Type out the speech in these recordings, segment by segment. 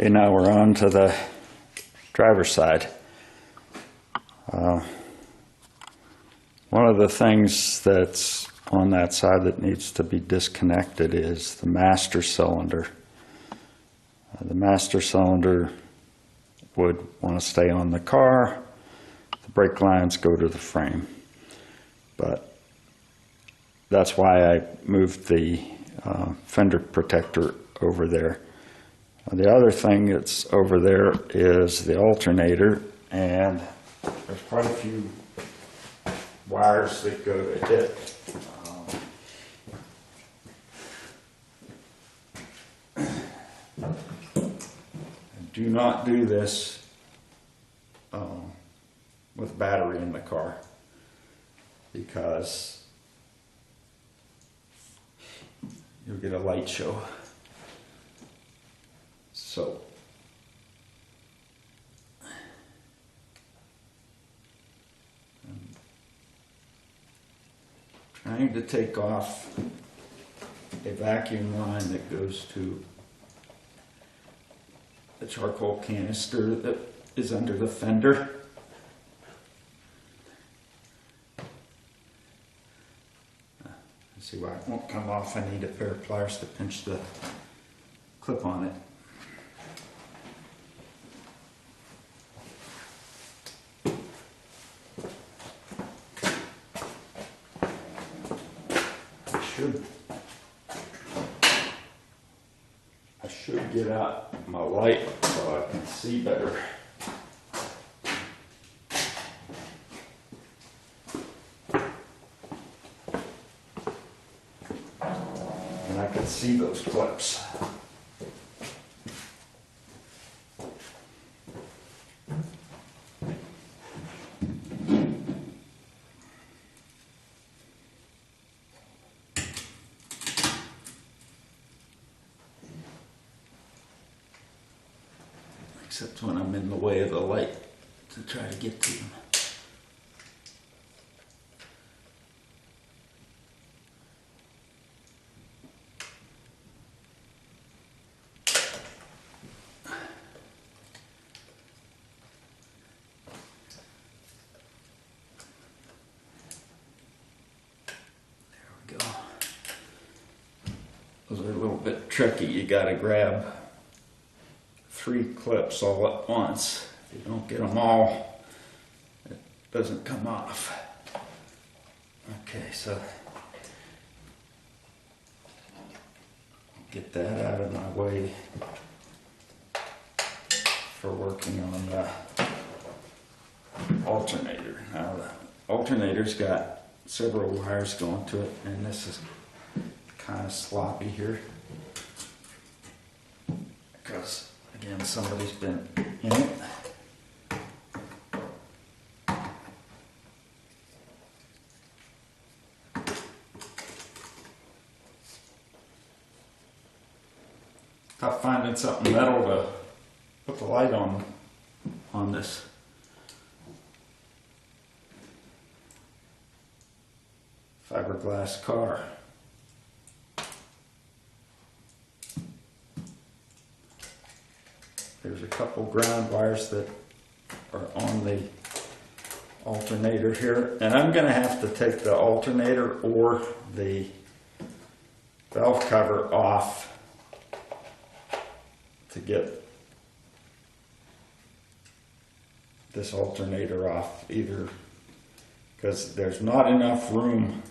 Okay, now we're on to the driver's side. One of the things that's on that side that needs to be disconnected is the master cylinder. The master cylinder would want to stay on the car. The brake lines go to the frame. But that's why I moved the fender protector over there. The other thing that's over there is the alternator, and there's quite a few wires that go to it. Do not do this with battery in the car, because you'll get a light show. So I'm trying to take off a vacuum line that goes to the charcoal canister that is under the fender. See why it won't come off. I need a pair of pliers to pinch the clip on it. I should get out my light so I can see better. And I can see those clips. Except when I'm in the way of the light to try to get to them. There we go. Those are a little bit tricky. You gotta grab 3 clips all at once. If you don't get them all, it doesn't come off. Okay, so get that out of my way for working on the alternator. Now the alternator's got several wires going to it, and this is kind of sloppy here because again, somebody's been in it. Tough finding something metal to put the light on this. Fiberglass car. There's a couple ground wires that are on the alternator here, and I'm going to have to take the alternator or the valve cover off to get this alternator off, either because there's not enough room.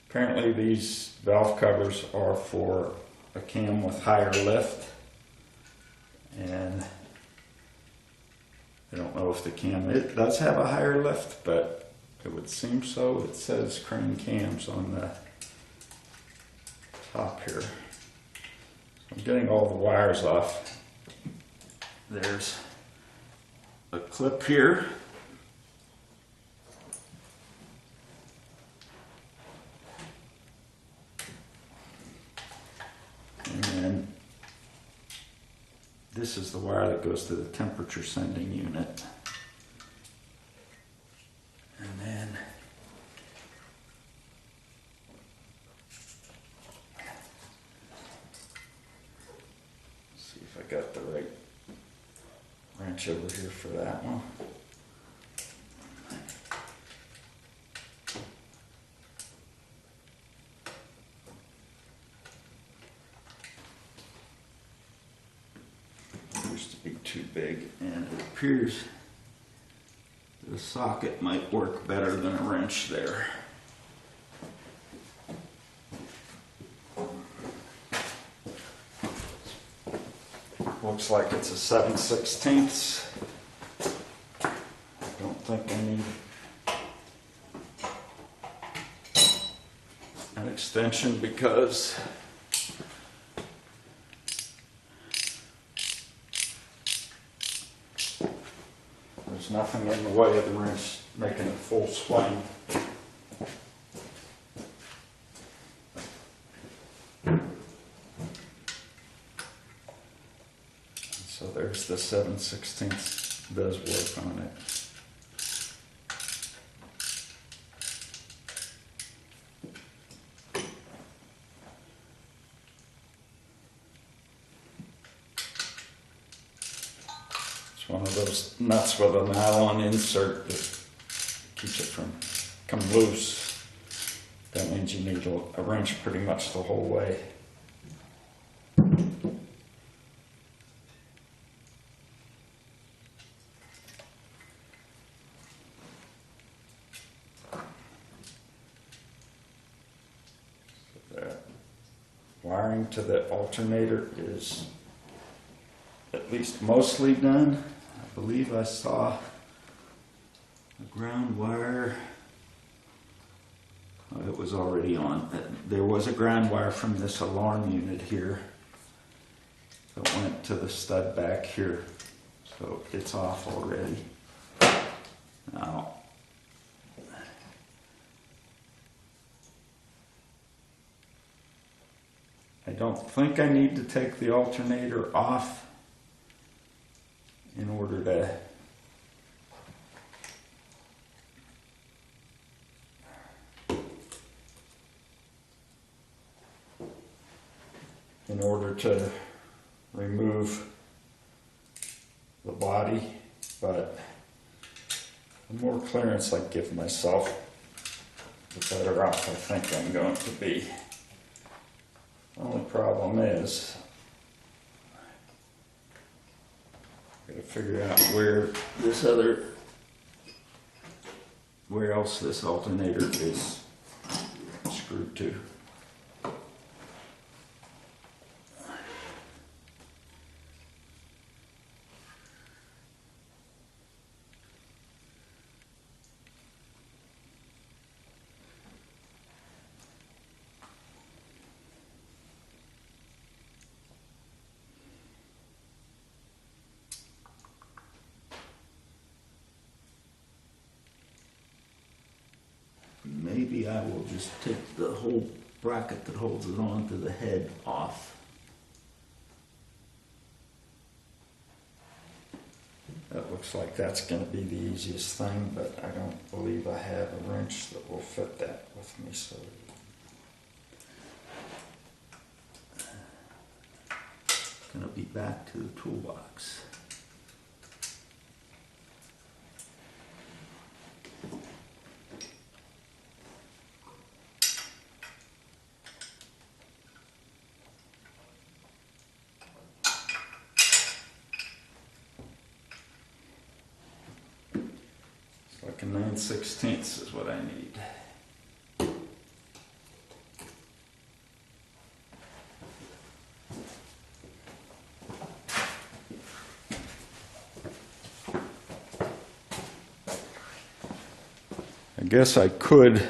Apparently these valve covers are for a cam with higher lift. And I don't know if the cam, it does have a higher lift, but it would seem so. It says crane cams on the top here. So I'm getting all the wires off. There's a clip here. And then this is the wire that goes to the temperature sending unit. And then see if if I got the right wrench over here for that one. Used to be too big, and it appears the socket might work better than a wrench there. Looks like it's a 7/16. I don't think I need an extension because there's nothing in the way of the wrench making a full swing. So there's the 7/16 does work on it. It's one of those nuts with a nylon insert that keeps it from coming loose. That means you need a wrench pretty much the whole way. Wiring to the alternator is at least mostly done. I believe I saw a ground wire. Oh, it was already on. There was a ground wire from this alarm unit here that went to the stud back here. So it's off already. Now, I don't think I need to take the alternator off in order to remove the body, but the more clearance I give myself, the better off I think I'm going to be. The only problem is I gotta figure out where else this alternator is screwed to. Maybe I will just take the whole bracket that holds it on to the head off. That looks like that's going to be the easiest thing, but I don't believe I have a wrench that will fit that with me. So going to be back to the toolbox. Like a 9/16 is what I need. I guess I could.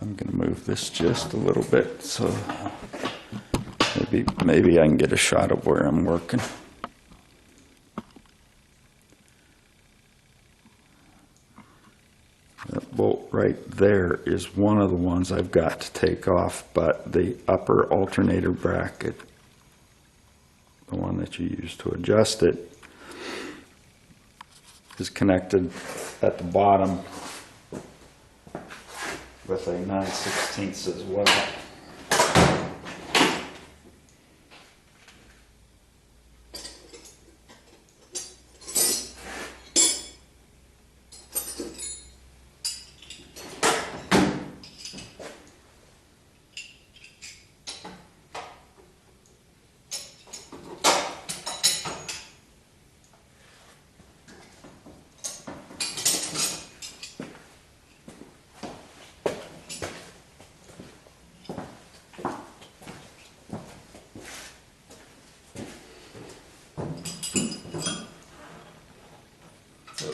I'm going to move this just a little bit so maybe I can get a shot of where I'm working. That bolt right there is one of the ones I've got to take off, but the upper alternator bracket, the one that you use to adjust it, is connected at the bottom with a 9/16 as well.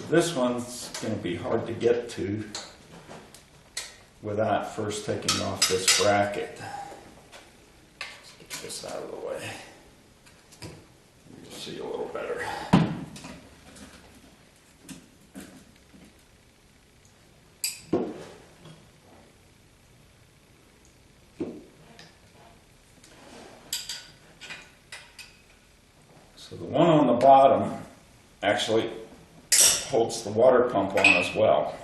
This one's going to be hard to get to without first taking off this bracket. Let's get this out of the way. You'll see a little better. So the one on the bottom actually holds the water pump on as well.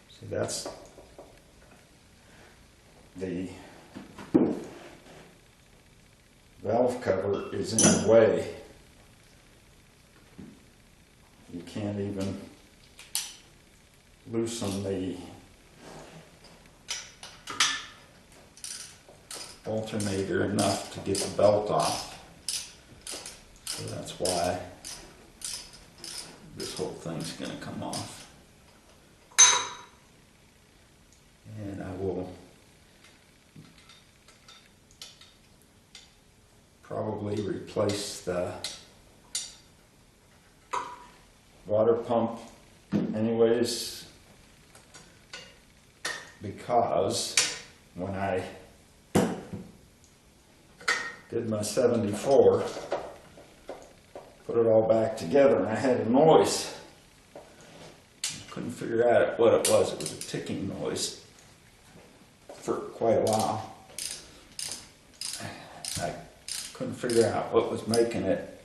See, that's the valve cover is in the way. You can't even loosen the alternator enough to get the belt off. So that's why this whole thing's going to come off. And I will probably replace the water pump anyways, because when I did my 74, put it all back together, and I had a noise. Couldn't figure out what it was. It was a ticking noise for quite a while. I couldn't figure out what was making it,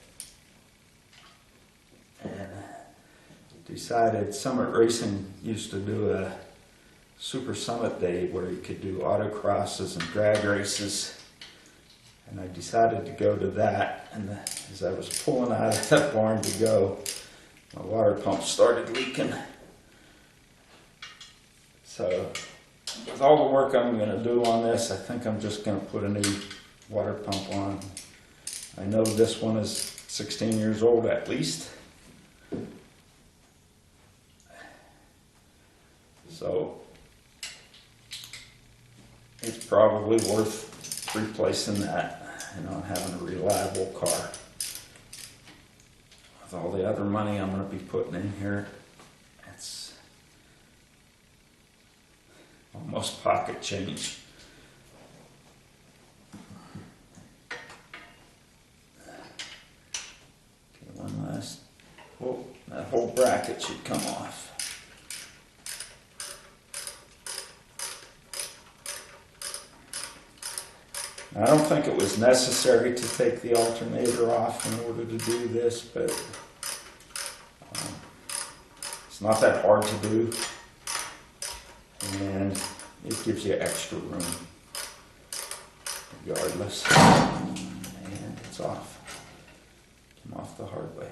and decided Summit Racing used to do a Super Summit Day where you could do autocrosses and drag races. And I decided to go to that, and as I was pulling out of that barn to go, my water pump started leaking. So with all the work I'm going to do on this, I think I'm just going to put a new water pump on. I know this one is 16 years old at least. So it's probably worth replacing that, and on having a reliable car. With all the other money I'm going to be putting in here, it's almost pocket change. Okay, one last. Oh, that whole bracket should come off. I don't think it was necessary to take the alternator off in order to do this, but it's not that hard to do, and it gives you extra room regardless, and it's off. Came off the hard way.